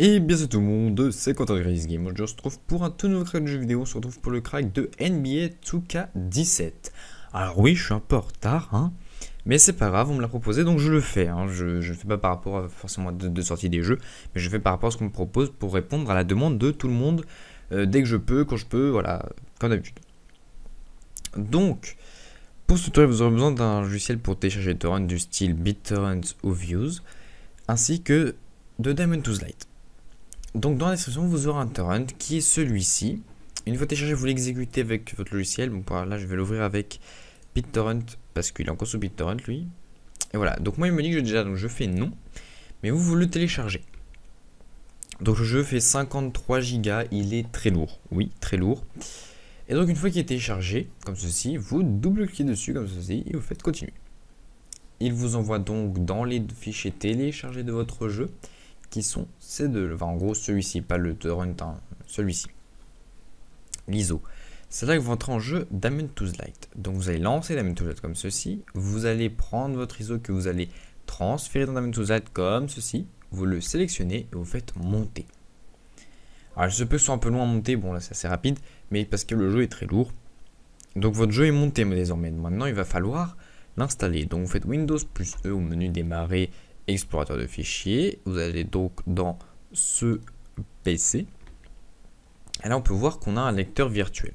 Et bien c'est tout le monde, c'est Quentin de Grace Game. Aujourd'hui on se retrouve pour un tout nouveau crack de jeu vidéo, on se retrouve pour le crack de NBA 2K17. Alors oui, je suis un peu en retard, mais c'est pas grave, on me l'a proposé donc je le fais. Je ne fais pas par rapport à forcément de sortie des jeux, mais je fais par rapport à ce qu'on me propose pour répondre à la demande de tout le monde dès que je peux, quand je peux, voilà, comme d'habitude. Donc, pour ce tutoriel, vous aurez besoin d'un logiciel pour télécharger torrent du style BitTorrent ou Views, ainsi que de Diamond Tools Lite. Donc dans la description, vous aurez un torrent qui est celui-ci. Une fois téléchargé, vous l'exécutez avec votre logiciel. Bon, là, je vais l'ouvrir avec BitTorrent parce qu'il est encore sous BitTorrent, lui. Et voilà. Donc moi, il me dit que j'ai déjà, donc je fais non. Mais vous le téléchargez. Donc le jeu fait 53 Go. Il est très lourd. Oui, très lourd. Et donc une fois qu'il est téléchargé, comme ceci, vous double-cliquez dessus comme ceci et vous faites continuer. Il vous envoie donc dans les fichiers téléchargés de votre jeu, qui sont ces deux, enfin en gros celui-ci, pas le torrent, celui-ci, l'ISO. C'est là que vous entrez en jeu Diamond Tools Lite. Donc vous allez lancer Diamond Tools Lite comme ceci, vous allez prendre votre ISO que vous allez transférer dans Diamond Tools Lite comme ceci, vous le sélectionnez et vous faites monter. Alors il se peut que ce soit un peu loin à monter, bon là c'est assez rapide, mais parce que le jeu est très lourd. Donc votre jeu est monté désormais, maintenant il va falloir l'installer. Donc vous faites Windows plus E au menu démarrer, explorateur de fichiers, vous allez donc dans ce PC, et là on peut voir qu'on a un lecteur virtuel.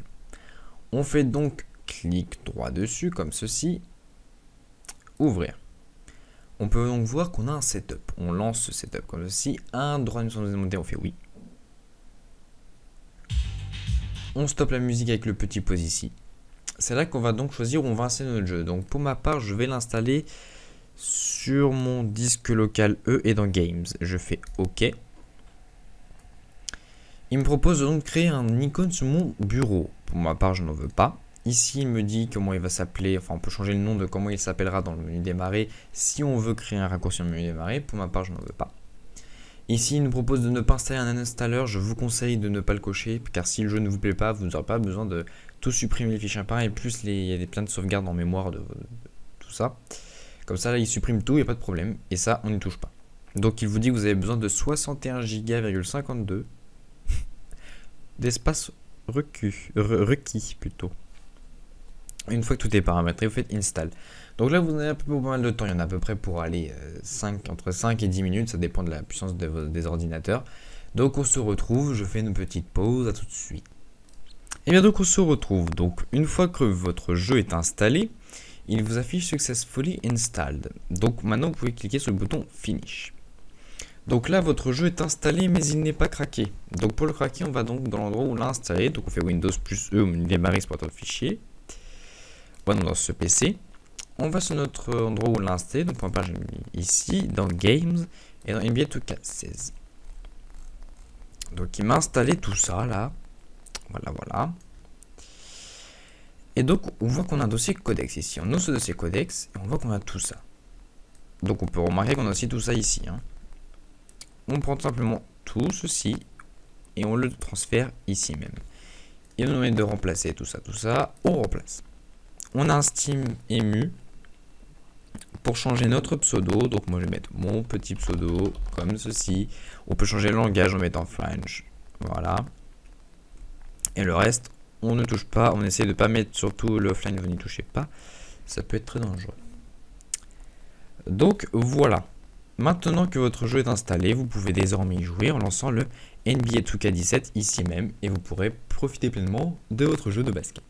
On fait donc clic droit dessus comme ceci, ouvrir. On peut donc voir qu'on a un setup, on lance ce setup comme ceci, un droit de monter, on fait oui. On stoppe la musique avec le petit pause ici. C'est là qu'on va donc choisir où on va installer notre jeu. Donc pour ma part, je vais l'installer sur mon disque local E et dans Games. Je fais OK. Il me propose donc de créer un icône sur mon bureau. Pour ma part, je n'en veux pas. Ici, il me dit comment il va s'appeler. Enfin, on peut changer le nom de comment il s'appellera dans le menu démarrer si on veut créer un raccourci dans le menu démarrer. Pour ma part, je n'en veux pas. Ici, il nous propose de ne pas installer un uninstaller. Je vous conseille de ne pas le cocher, car si le jeu ne vous plaît pas, vous n'aurez pas besoin de tout supprimer les fichiers par et plus il y a plein de sauvegardes en mémoire de tout ça. Comme ça, là, il supprime tout, il n'y a pas de problème. Et ça, on n'y touche pas. Donc, il vous dit que vous avez besoin de 61,52 Go d'espace requis plutôt. Une fois que tout est paramétré, vous faites install. Donc là, vous avez un peu pas mal de temps. Il y en a à peu près pour aller entre 5 et 10 minutes. Ça dépend de la puissance des ordinateurs. Donc, on se retrouve. Je fais une petite pause. À tout de suite. Et bien, donc, on se retrouve. Donc, une fois que votre jeu est installé, il vous affiche Successfully Installed. Donc, maintenant, vous pouvez cliquer sur le bouton Finish. Donc là, votre jeu est installé, mais il n'est pas craqué. Donc, pour le craquer, on va donc dans l'endroit où on l'a installé. Donc, on fait Windows plus E au menu démarrer, explorateur de fichiers. Voilà, dans ce PC. On va sur notre endroit où on l'a installé. Donc, pour ma part, j'ai mis ici, dans Games et dans NBA 2K16. Donc, il m'a installé tout ça là. Voilà. Et donc, on voit qu'on a un dossier codex ici. On ouvre ce dossier codex et on voit qu'on a tout ça. Donc, on peut remarquer qu'on a aussi tout ça ici. On prend simplement tout ceci et on le transfère ici même. Il nous met de remplacer tout ça, on remplace. On a un Steam Emu pour changer notre pseudo. Donc, moi, je vais mettre mon petit pseudo comme ceci. On peut changer le langage en mettant French. Voilà. Et le reste, on ne touche pas. On essaie de ne pas mettre surtout le offline, vous n'y touchez pas. Ça peut être très dangereux. Donc, voilà. Maintenant que votre jeu est installé, vous pouvez désormais y jouer en lançant le NBA 2K17 ici même. Et vous pourrez profiter pleinement de votre jeu de basket.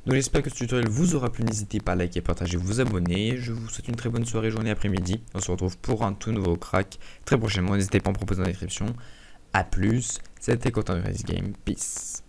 Donc j'espère que ce tutoriel vous aura plu, n'hésitez pas à liker, partager, vous abonner. Je vous souhaite une très bonne soirée, journée, après-midi. On se retrouve pour un tout nouveau crack très prochainement. N'hésitez pas à en proposer dans la description. A plus, c'était Quentin de Grace Game. Peace.